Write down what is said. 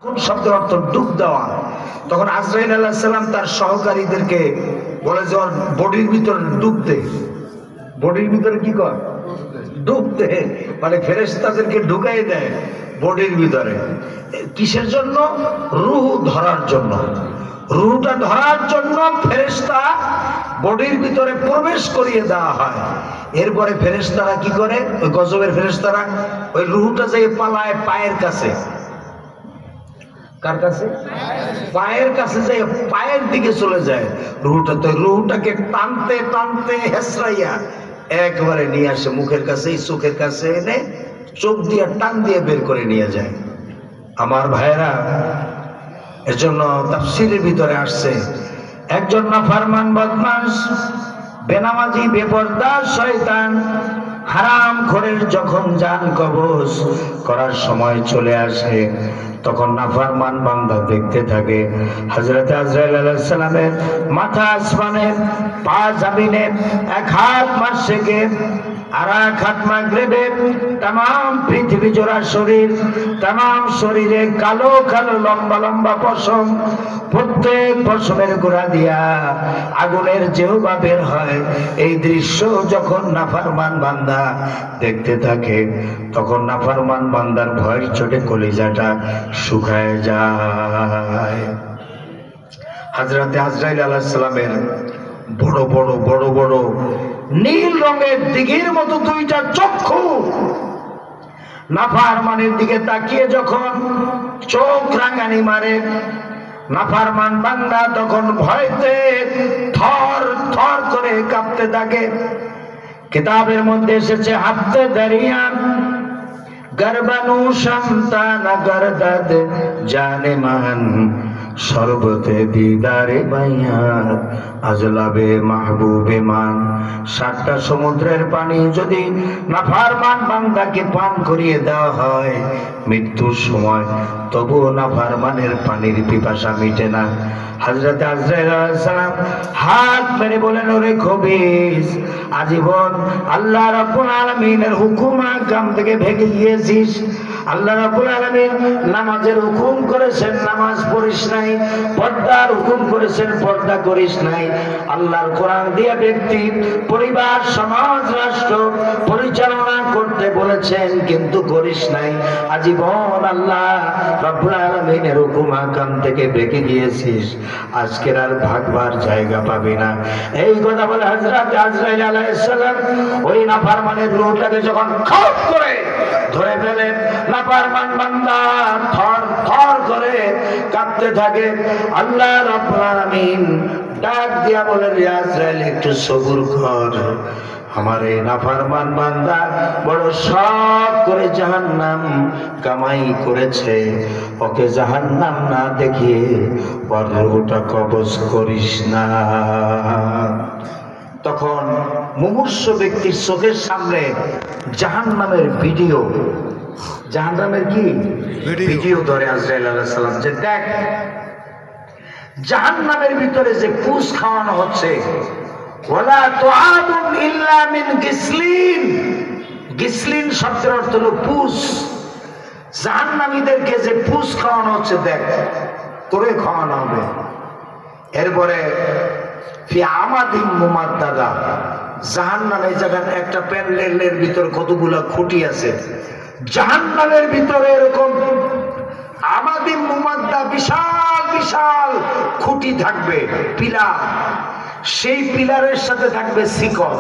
কোন শব্দের অর্থ ডুব দেওয়া। তখন আজরাইল আলাইহিস সালাম তার সহকারীদেরকে বলে যে ওর বডির ভিতরে ডুব দে। বডির ভিতরে কি কর? ডুব দে, মানে ফেরেশতাদেরকে ঢুকাই দেয় বডির ভিতরে। কিসের জন্য? রূহ ধরার জন্য। রূহটা ধরার জন্য ফেরেশতা বডির ভিতরে প্রবেশ করিয়ে দেওয়া হয়। এরপরে ফেরেশতারা কি করে? ওই গজবের ফেরেশতারা ওই রূহটা যে পালায় পায়ের কাছে। কার কাছে? পায়ের কাছে যায়, পায়ের দিকে চলে যায় রুহটা। তো রুহটাকে টানতে টানতে হেসরাইয়া একবারে নিয়ে আসে মুখের কাছে, চোখের কাছে এনে চোখ দিয়ে টান দিয়ে বের করে নিয়ে যায়। আমার ভাইরা, এর জন্য তাফসীরের ভিতরে আসছে একজন নাফরমান বদমাশ, বেনামাজি, বেপরদা শয়তান, হারাম খোরের যখন জান কবজ করার সময় চলে আসে, তখন নাফরমান বান্দা দেখতে থাকে হযরত আজরাইল আলাইহিস সালামের মাথা আসমানে, পা জমিনে, এক হাত মাশরিকে আর এক হাত মাগরিবে, तमाम পৃথিবী জোড়া শরীর, तमाम শরীরে কালো কালো লম্বা লম্বা পশম, প্রত্যেক পশমের গোড়া দিয়া আগুনের জিহ্বা বের হয়। এই দৃশ্য যখন নাফরমান বান্দা দেখতে থাকে, তখন নাফরমান বান্দার ভয়ের চোটে কলিজাটা শুকায় যায়। হযরত আজরাইল আলাইহিস সালামের বড় বড় বড় বড় নীল রঙের দিঘির মতো দুইটা চক্ষু নাফরমানের দিকে তাকিয়ে যখন চোখ রাঙানি মারে, নাফরমান বান্দা তখন ভয়তে থর থর করে কাঁপতে থাকে। কিতাবের মধ্যে এসেছে হাফতে দরিয়া গরবানু সন্তানা গরদদ জানে মান, শরবতে দিদারে বাইয়াত আজলাবে মাহবুবে মান। 7টা সমুদ্রের পানি যদি নাফরমান বান্দাকে পান করিয়ে দেওয়া হয় মৃত্যুর সময়, তবুও নাফরমানের পানির পিপাসা মিটে না। হযরত আজরাইল আলাইহিস সালাম হাত মেরে বলেন, ওরে খবিস, আজীবন আল্লাহ রাব্বুল আলামিনের হুকুম আহকাম থেকে ভেগে গিয়েছিস। আল্লাহ রাব্বুল আলামিন নামাজের হুকুম করেছেন, নামাজ পড়িস নাই। পর্দার হুকুম করেছেন, পর্দা করিস নাই। আল্লাহর কোরআন দিয়ে ব্যক্তি, পরিবার, সমাজ, রাষ্ট্র পরিচালনা করতে বলেছেন, কিন্তু করিস নাই। আজীবন আল্লাহ রাব্বুল আলামিনের হুকুম আহকাম থেকে বেঁকে গিয়েছিস, আজকের আর ভাগবার জায়গা পাবি না। এই কথা বলে হযরত আজরাইল আলাইহিস সালাম ওই নাফরমানের রূহটাকে যখন খপ করে ধরে ফেলেন, নাফরমান বান্দা থর থর করে কাঁপতে থাকে। আল্লাহ রাব্বুল আলামিন ডাক দিয়া বলেন, ইয়া আজরাইল, একটু সবুর কর। আমার এই নাফরমান বান্দা বড় শখ করে জাহান্নাম কামাই করেছে, ওকে জাহান্নাম না দেখিয়ে ওর রূহটা কবজ করিস না। তখন মুমূর্ষ ব্যক্তির চোখের সামনে জাহান্নামের ভিডিও, জাহান্নামের কি ভিডিও ধরে আজরাইল আলাইহিস সালাম, যে দেখ জাহান্নামের ভিতরে যে পুষ খাওয়ানো হচ্ছে, ওয়ালা তুআদুন ইল্লা মিন গিসলিন। গিসলিন শব্দের অর্থ হলো পুষ। জাহান্নামীদেরকে যে পুষ খাওয়ানো হচ্ছে, দেখ তোরে খাওয়ানো হবে। এরপরে ফি আমাদিন মুমাদ্দাদা, জাহান্নামের জায়গায় একটা প্যান্ডেলের ভিতর কতগুলা খুঁটি আছে, জাহান্নামের ভিতরে এরকম আমাদিন মুমাদ্দা বিশাল বিশাল খুঁটি থাকবে, পিলার। সেই পিলারের সাথে থাকবে শিকল।